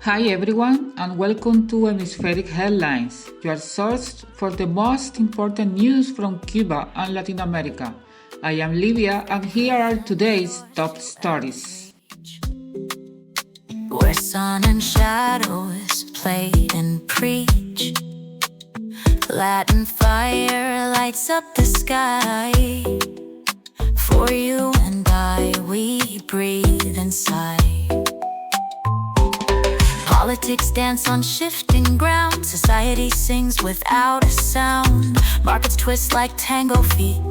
Hi everyone, and welcome to Hemispheric Headlines, your source for the most important news from Cuba and Latin America. I am Livia, and here are today's top stories. Where sun and shadows play and preach, Latin fire lights up the sky. For you and I, we breathe inside. Politics dance on shifting ground. Society sings without a sound. Markets twist like tango feet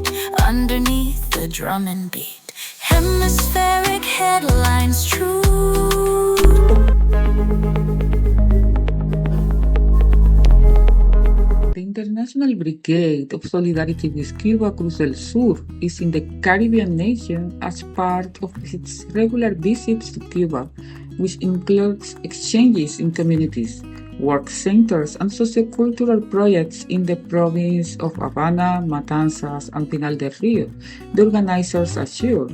underneath the drum and beat. Hemispheric headlines true. The International Brigade of Solidarity with Cuba Cruz del Sur is in the Caribbean nation as part of its regular visits to Cuba, which includes exchanges in communities, work centers, and sociocultural projects in the province of Habana, Matanzas, and Pinal del Rio, the organizers assure.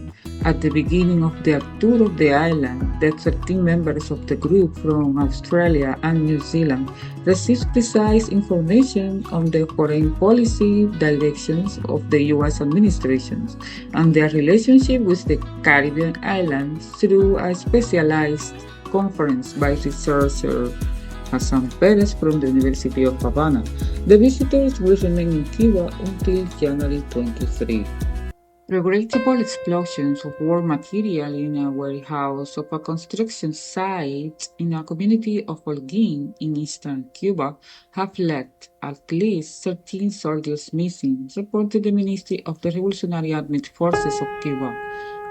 At the beginning of their tour of the island, the 13 members of the group from Australia and New Zealand received precise information on the foreign policy directions of the U.S. administration and their relationship with the Caribbean islands through a specialized conference by researcher Hassan Perez from the University of Havana. The visitors will remain in Cuba until January 23. Regrettable explosions of war material in a warehouse of a construction site in a community of Holguín in eastern Cuba have left at least 13 soldiers missing, reported the Ministry of the Revolutionary Armed Forces of Cuba.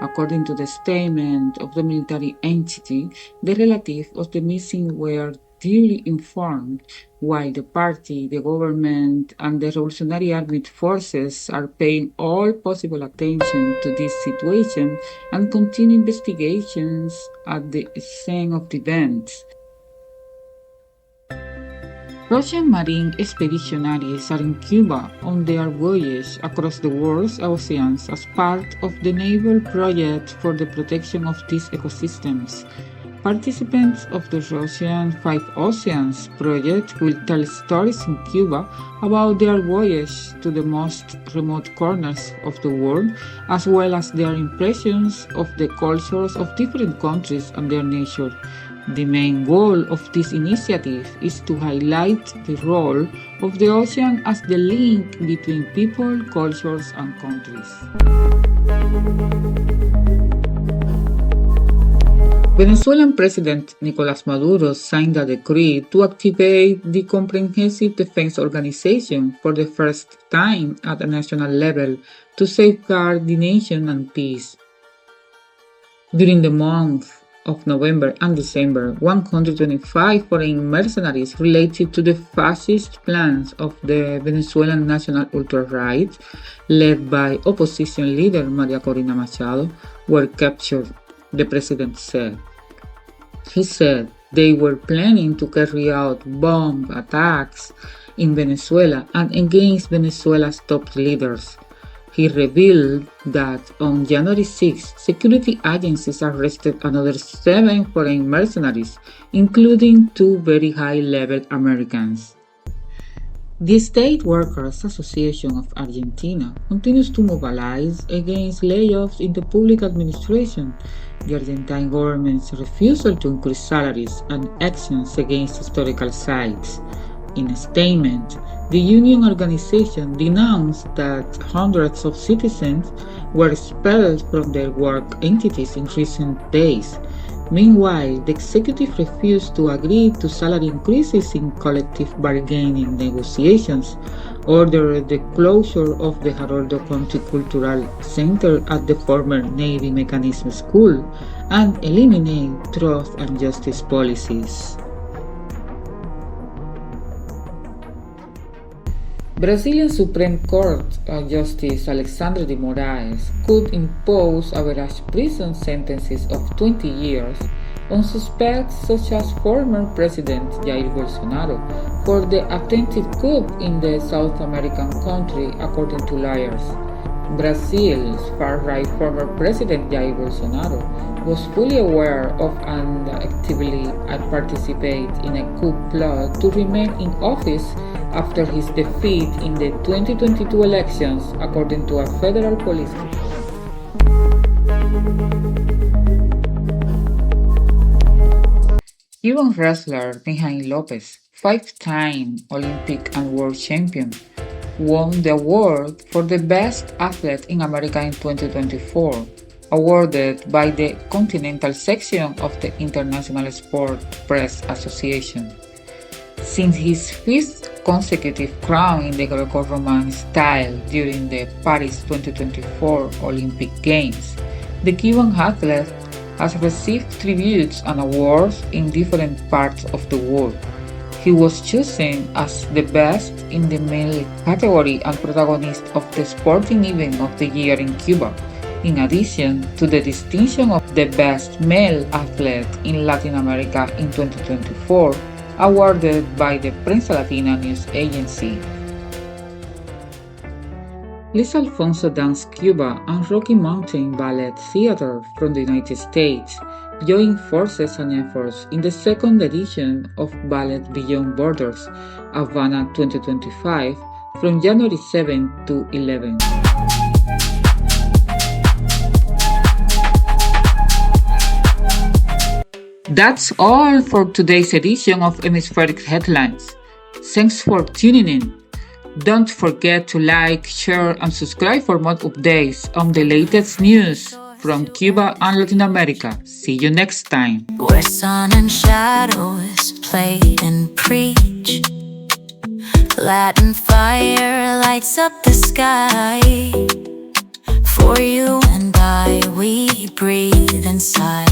According to the statement of the military entity, the relatives of the missing were duly informed, while the party, the government, and the Revolutionary Armed Forces are paying all possible attention to this situation and continue investigations at the scene of the events. Russian marine expeditionaries are in Cuba on their voyage across the world's oceans as part of the naval project for the protection of these ecosystems. Participants of the Russian Five Oceans project will tell stories in Cuba about their voyage to the most remote corners of the world, as well as their impressions of the cultures of different countries and their nature. The main goal of this initiative is to highlight the role of the ocean as the link between people, cultures, and countries. Venezuelan President Nicolás Maduro signed a decree to activate the Comprehensive Defense Organization for the first time at a national level to safeguard the nation and peace. During the month of November and December, 125 foreign mercenaries related to the fascist plans of the Venezuelan National Ultra-Right, led by opposition leader Maria Corina Machado, were captured, the president said. He said they were planning to carry out bomb attacks in Venezuela and against Venezuela's top leaders. He revealed that on January 6, security agencies arrested another 7 foreign mercenaries, including 2 very high-level Americans. The State Workers Association of Argentina continues to mobilize against layoffs in the public administration, the Argentine government's refusal to increase salaries, and actions against historical sites. In a statement, the union organization denounced that hundreds of citizens were expelled from their work entities in recent days. Meanwhile, the executive refused to agree to salary increases in collective bargaining negotiations, ordered the closure of the Haroldo Conti Cultural Center at the former Navy Mechanism School, and eliminate truth and justice policies. Brazilian Supreme Court Justice Alexandre de Moraes could impose average prison sentences of 20 years on suspects such as former President Jair Bolsonaro for the attempted coup in the South American country, according to lawyers. Brazil's far-right former President Jair Bolsonaro was fully aware of and actively participated in a coup plot to remain in office after his defeat in the 2022 elections, according to a federal police report. Cuban wrestler Mijail Lopez, five-time Olympic and world champion, won the award for the best athlete in America in 2024, awarded by the Continental Section of the International Sport Press Association. Since his fifth consecutive crown in the Greco-Roman style during the Paris 2024 Olympic Games, the Cuban athlete has received tributes and awards in different parts of the world. He was chosen as the best in the male category and protagonist of the sporting event of the year in Cuba, in addition to the distinction of the best male athlete in Latin America in 2024, awarded by the Prensa Latina news agency. Luis Alfonso Dance Cuba and Rocky Mountain Ballet Theater from the United States joined forces and efforts in the second edition of Ballet Beyond Borders, Havana 2025, from January 7 to 11. That's all for today's edition of Hemispheric Headlines. Thanks for tuning in. Don't forget to like, share, and subscribe for more updates on the latest news from Cuba and Latin America. See you next time. Where sun and shadows play and preach, Latin fire lights up the sky. For you and I, we breathe inside.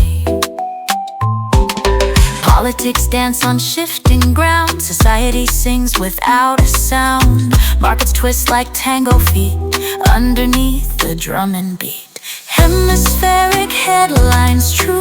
Politics dance on shifting ground. Society sings without a sound. Markets twist like tango feet underneath the drum and beat. Hemispheric headlines, true